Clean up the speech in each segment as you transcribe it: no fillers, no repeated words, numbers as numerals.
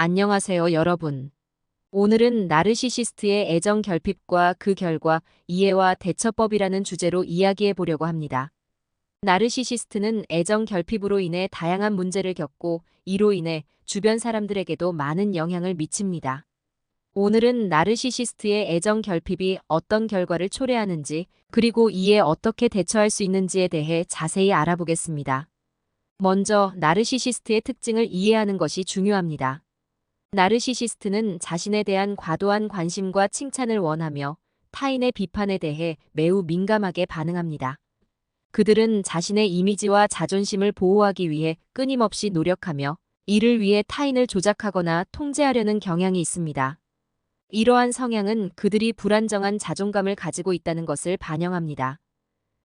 안녕하세요, 여러분. 오늘은 나르시시스트의 애정 결핍과 그 결과, 이해와 대처법이라는 주제로 이야기해 보려고 합니다. 나르시시스트는 애정 결핍으로 인해 다양한 문제를 겪고 이로 인해 주변 사람들에게도 많은 영향을 미칩니다. 오늘은 나르시시스트의 애정 결핍이 어떤 결과를 초래하는지, 그리고 이에 어떻게 대처할 수 있는지에 대해 자세히 알아보겠습니다. 먼저 나르시시스트의 특징을 이해하는 것이 중요합니다. 나르시시스트는 자신에 대한 과도한 관심과 칭찬을 원하며 타인의 비판에 대해 매우 민감하게 반응합니다. 그들은 자신의 이미지와 자존심을 보호하기 위해 끊임없이 노력하며 이를 위해 타인을 조작하거나 통제하려는 경향이 있습니다. 이러한 성향은 그들이 불안정한 자존감을 가지고 있다는 것을 반영합니다.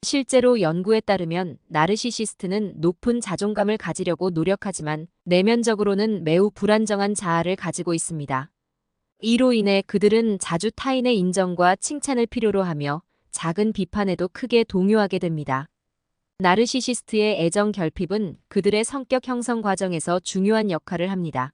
실제로 연구에 따르면 나르시시스트는 높은 자존감을 가지려고 노력하지만 내면적으로는 매우 불안정한 자아를 가지고 있습니다. 이로 인해 그들은 자주 타인의 인정과 칭찬을 필요로 하며 작은 비판에도 크게 동요하게 됩니다. 나르시시스트의 애정 결핍은 그들의 성격 형성 과정에서 중요한 역할을 합니다.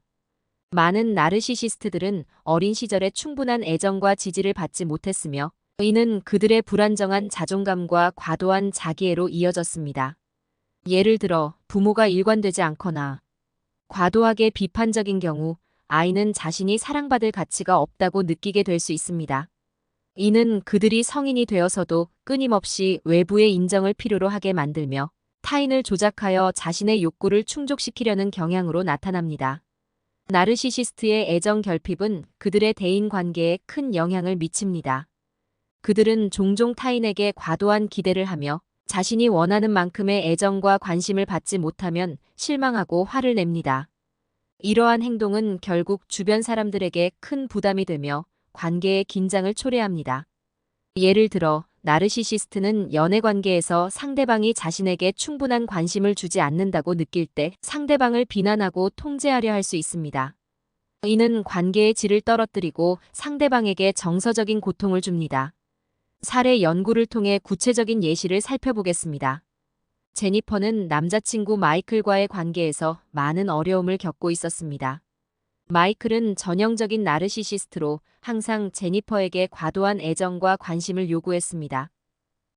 많은 나르시시스트들은 어린 시절에 충분한 애정과 지지를 받지 못했으며 이는 그들의 불안정한 자존감과 과도한 자기애로 이어졌습니다. 예를 들어 부모가 일관되지 않거나 과도하게 비판적인 경우 아이는 자신이 사랑받을 가치가 없다고 느끼게 될 수 있습니다. 이는 그들이 성인이 되어서도 끊임없이 외부의 인정을 필요로 하게 만들며 타인을 조작하여 자신의 욕구를 충족시키려는 경향으로 나타납니다. 나르시시스트의 애정 결핍은 그들의 대인 관계에 큰 영향을 미칩니다. 그들은 종종 타인에게 과도한 기대를 하며 자신이 원하는 만큼의 애정과 관심을 받지 못하면 실망하고 화를 냅니다. 이러한 행동은 결국 주변 사람들에게 큰 부담이 되며 관계의 긴장을 초래합니다. 예를 들어 나르시시스트는 연애 관계에서 상대방이 자신에게 충분한 관심을 주지 않는다고 느낄 때 상대방을 비난하고 통제하려 할 수 있습니다. 이는 관계의 질을 떨어뜨리고 상대방에게 정서적인 고통을 줍니다. 사례 연구를 통해 구체적인 예시를 살펴보겠습니다. 제니퍼는 남자친구 마이클과의 관계에서 많은 어려움을 겪고 있었습니다. 마이클은 전형적인 나르시시스트로 항상 제니퍼에게 과도한 애정과 관심을 요구했습니다.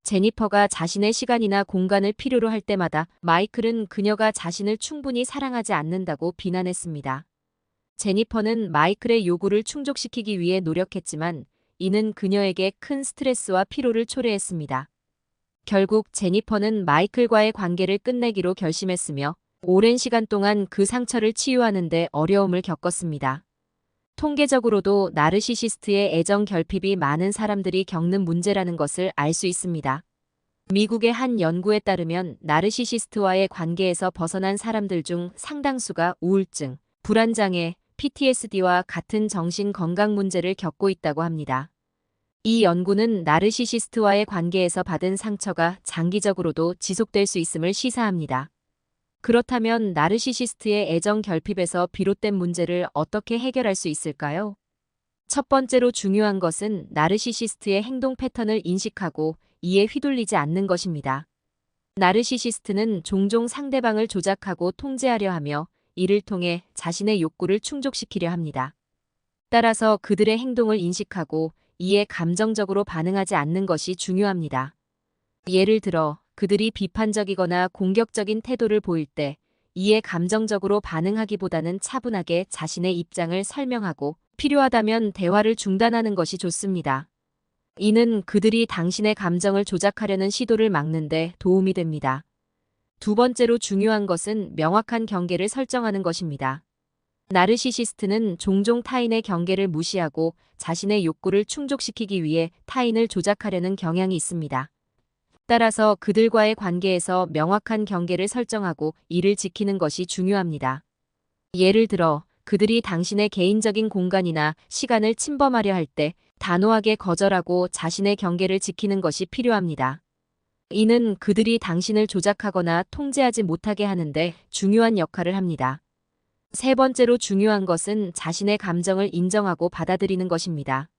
제니퍼가 자신의 시간이나 공간을 필요로 할 때마다 마이클은 그녀가 자신을 충분히 사랑하지 않는다고 비난했습니다. 제니퍼는 마이클의 요구를 충족시키기 위해 노력했지만 이는 그녀에게 큰 스트레스와 피로를 초래했습니다. 결국 제니퍼는 마이클과의 관계를 끝내기로 결심했으며 오랜 시간 동안 그 상처를 치유하는 데 어려움을 겪었습니다. 통계적으로도 나르시시스트의 애정 결핍이 많은 사람들이 겪는 문제라는 것을 알 수 있습니다. 미국의 한 연구에 따르면 나르시시스트와의 관계에서 벗어난 사람들 중 상당수가 우울증, 불안장애, PTSD와 같은 정신 건강 문제를 겪고 있다고 합니다. 이 연구는 나르시시스트와의 관계에서 받은 상처가 장기적으로도 지속될 수 있음을 시사합니다. 그렇다면 나르시시스트의 애정 결핍에서 비롯된 문제를 어떻게 해결할 수 있을까요? 첫 번째로 중요한 것은 나르시시스트의 행동 패턴을 인식하고 이에 휘둘리지 않는 것입니다. 나르시시스트는 종종 상대방을 조작하고 통제하려 하며 이를 통해 자신의 욕구를 충족시키려 합니다. 따라서 그들의 행동을 인식하고 이에 감정적으로 반응하지 않는 것이 중요합니다. 예를 들어 그들이 비판적이거나 공격적인 태도를 보일 때 이에 감정적으로 반응하기보다는 차분하게 자신의 입장을 설명하고 필요하다면 대화를 중단하는 것이 좋습니다. 이는 그들이 당신의 감정을 조작하려는 시도를 막는 데 도움이 됩니다. 두 번째로 중요한 것은 명확한 경계를 설정하는 것입니다. 나르시시스트는 종종 타인의 경계를 무시하고 자신의 욕구를 충족시키기 위해 타인을 조작하려는 경향이 있습니다. 따라서 그들과의 관계에서 명확한 경계를 설정하고 이를 지키는 것이 중요합니다. 예를 들어 그들이 당신의 개인적인 공간이나 시간을 침범하려 할 때 단호하게 거절하고 자신의 경계를 지키는 것이 필요합니다. 이는 그들이 당신을 조작하거나 통제하지 못하게 하는데 중요한 역할을 합니다. 세 번째로 중요한 것은 자신의 감정을 인정하고 받아들이는 것입니다.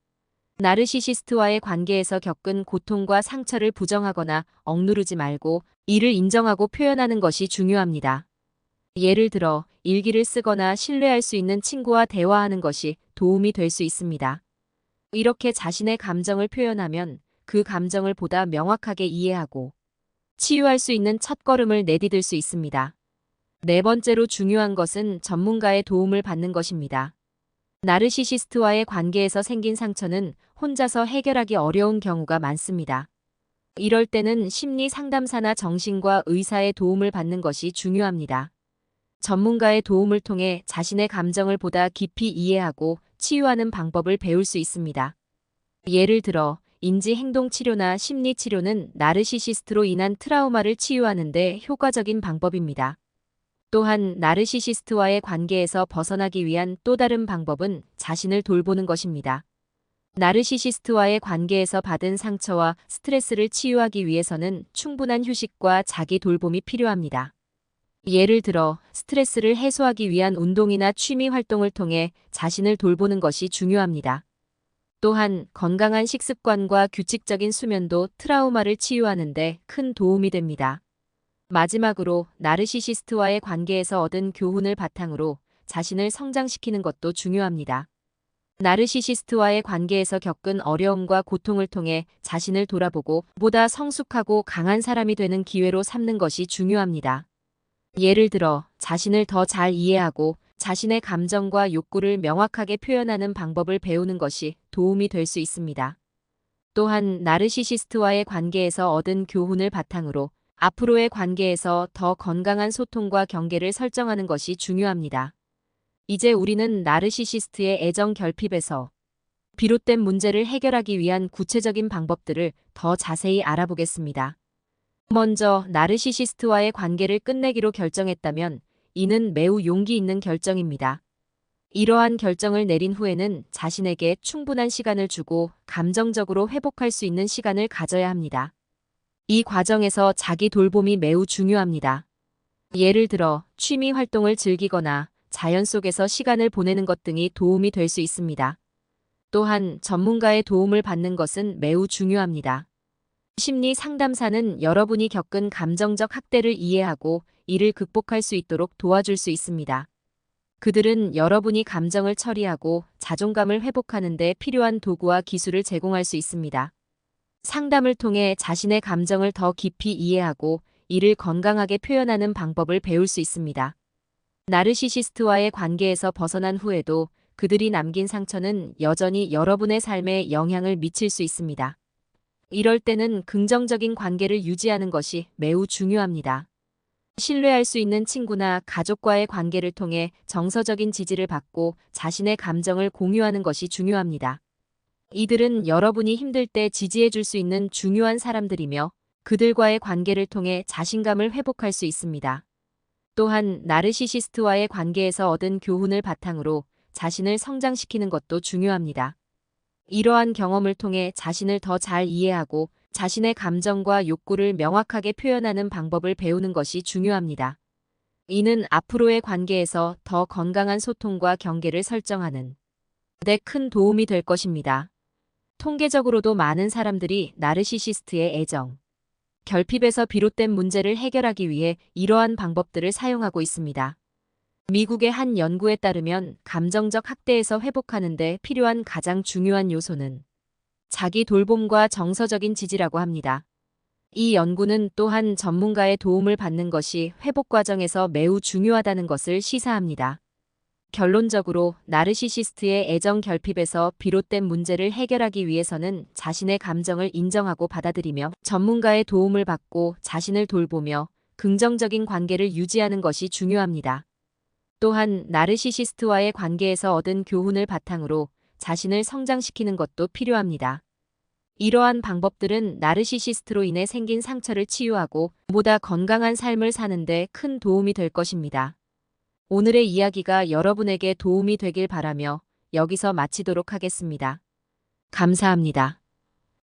나르시시스트와의 관계에서 겪은 고통과 상처를 부정하거나 억누르지 말고 이를 인정하고 표현하는 것이 중요합니다. 예를 들어 일기를 쓰거나 신뢰할 수 있는 친구와 대화하는 것이 도움이 될 수 있습니다. 이렇게 자신의 감정을 표현하면 그 감정을 보다 명확하게 이해하고 치유할 수 있는 첫걸음을 내디딜 수 있습니다. 네 번째로 중요한 것은 전문가의 도움을 받는 것입니다. 나르시시스트와의 관계에서 생긴 상처는 혼자서 해결하기 어려운 경우가 많습니다. 이럴 때는 심리 상담사나 정신과 의사의 도움을 받는 것이 중요합니다. 전문가의 도움을 통해 자신의 감정을 보다 깊이 이해하고 치유하는 방법을 배울 수 있습니다. 예를 들어 인지행동치료나 심리치료는 나르시시스트로 인한 트라우마를 치유하는 데 효과적인 방법입니다. 또한 나르시시스트와의 관계에서 벗어나기 위한 또 다른 방법은 자신을 돌보는 것입니다. 나르시시스트와의 관계에서 받은 상처와 스트레스를 치유하기 위해서는 충분한 휴식과 자기 돌봄이 필요합니다. 예를 들어 스트레스를 해소하기 위한 운동이나 취미 활동을 통해 자신을 돌보는 것이 중요합니다. 또한 건강한 식습관과 규칙적인 수면도 트라우마를 치유하는 데 큰 도움이 됩니다. 마지막으로 나르시시스트와의 관계에서 얻은 교훈을 바탕으로 자신을 성장시키는 것도 중요합니다. 나르시시스트와의 관계에서 겪은 어려움과 고통을 통해 자신을 돌아보고 보다 성숙하고 강한 사람이 되는 기회로 삼는 것이 중요합니다. 예를 들어 자신을 더 잘 이해하고 자신의 감정과 욕구를 명확하게 표현하는 방법을 배우는 것이 도움이 될 수 있습니다. 또한 나르시시스트와의 관계에서 얻은 교훈을 바탕으로 앞으로의 관계에서 더 건강한 소통과 경계를 설정하는 것이 중요합니다. 이제 우리는 나르시시스트의 애정 결핍에서 비롯된 문제를 해결하기 위한 구체적인 방법들을 더 자세히 알아보겠습니다. 먼저 나르시시스트와의 관계를 끝내기로 결정했다면 이는 매우 용기 있는 결정입니다. 이러한 결정을 내린 후에는 자신에게 충분한 시간을 주고 감정적으로 회복할 수 있는 시간을 가져야 합니다. 이 과정에서 자기 돌봄이 매우 중요합니다. 예를 들어 취미 활동을 즐기거나 자연 속에서 시간을 보내는 것 등이 도움이 될 수 있습니다. 또한 전문가의 도움을 받는 것은 매우 중요합니다. 심리 상담사는 여러분이 겪은 감정적 학대를 이해하고 이를 극복할 수 있도록 도와줄 수 있습니다. 그들은 여러분이 감정을 처리하고 자존감을 회복하는 데 필요한 도구와 기술을 제공할 수 있습니다. 상담을 통해 자신의 감정을 더 깊이 이해하고 이를 건강하게 표현하는 방법을 배울 수 있습니다. 나르시시스트와의 관계에서 벗어난 후에도 그들이 남긴 상처는 여전히 여러분의 삶에 영향을 미칠 수 있습니다. 이럴 때는 긍정적인 관계를 유지하는 것이 매우 중요합니다. 신뢰할 수 있는 친구나 가족과의 관계를 통해 정서적인 지지를 받고 자신의 감정을 공유하는 것이 중요합니다. 이들은 여러분이 힘들 때 지지해 줄 수 있는 중요한 사람들이며 그들과의 관계를 통해 자신감을 회복할 수 있습니다. 또한 나르시시스트와의 관계에서 얻은 교훈을 바탕으로 자신을 성장시키는 것도 중요합니다. 이러한 경험을 통해 자신을 더 잘 이해하고 자신의 감정과 욕구를 명확하게 표현하는 방법을 배우는 것이 중요합니다. 이는 앞으로의 관계에서 더 건강한 소통과 경계를 설정하는 데 큰 도움이 될 것입니다. 통계적으로도 많은 사람들이 나르시시스트의 애정 결핍에서 비롯된 문제를 해결하기 위해 이러한 방법들을 사용하고 있습니다. 미국의 한 연구에 따르면 감정적 학대에서 회복하는 데 필요한 가장 중요한 요소는 자기 돌봄과 정서적인 지지라고 합니다. 이 연구는 또한 전문가의 도움을 받는 것이 회복 과정에서 매우 중요하다는 것을 시사합니다. 결론적으로 나르시시스트의 애정 결핍에서 비롯된 문제를 해결하기 위해서는 자신의 감정을 인정하고 받아들이며 전문가의 도움을 받고 자신을 돌보며 긍정적인 관계를 유지하는 것이 중요합니다. 또한 나르시시스트와의 관계에서 얻은 교훈을 바탕으로 자신을 성장시키는 것도 필요합니다. 이러한 방법들은 나르시시스트로 인해 생긴 상처를 치유하고 보다 건강한 삶을 사는 데 큰 도움이 될 것입니다. 오늘의 이야기가 여러분에게 도움이 되길 바라며 여기서 마치도록 하겠습니다. 감사합니다.